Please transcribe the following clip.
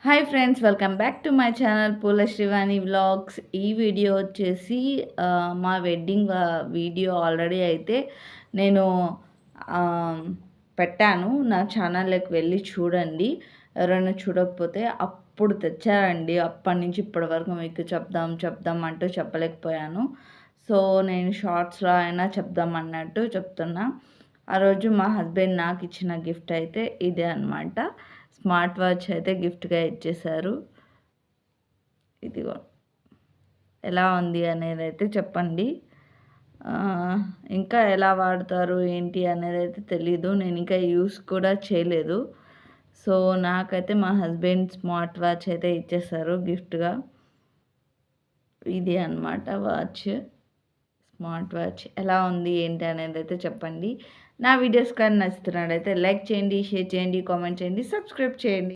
Hi friends, welcome back to my channel పూల Srivani vlogs. ఈ video వచ్చేసి మా వెడ్డింగ్ వీడియో ఆల్రెడీ అయితే నేను పెట్టాను. నా ఛానల్లోకి వెళ్ళి చూడండి. ఎవరైనా చూడకపోతే అప్పుడు తెచ్చారండి. అప్పటి నుంచి ఇప్పటి వరకు మీకు చెప్దాం అంటూ చెప్పలేకపోయాను. సో నేను షార్ట్స్లో అయినా చెప్దాం అన్నట్టు చెప్తున్నా. ఆ రోజు మా హస్బెండ్ నాకు ఇచ్చిన గిఫ్ట్ అయితే ఇదే అనమాట. స్మార్ట్ వాచ్ అయితే గిఫ్ట్గా ఇచ్చేశారు. ఇదిగో ఎలా ఉంది అనేది అయితే చెప్పండి. ఇంకా ఎలా వాడతారు ఏంటి అనేది అయితే తెలీదు. నేను ఇంకా యూస్ కూడా చేయలేదు. సో నాకైతే మా హస్బెండ్ స్మార్ట్ వాచ్ అయితే ఇచ్చేశారు గిఫ్ట్గా. ఇది అనమాట వాచ్, స్మార్ట్ వాచ్. ఎలా ఉంది ఏంటి అనేది అయితే చెప్పండి. నా వీడియోస్ కానీ నచ్చుతున్నట్టయితే లైక్ చేయండి, షేర్ చేయండి, కామెంట్ చేయండి, సబ్స్క్రైబ్ చేయండి.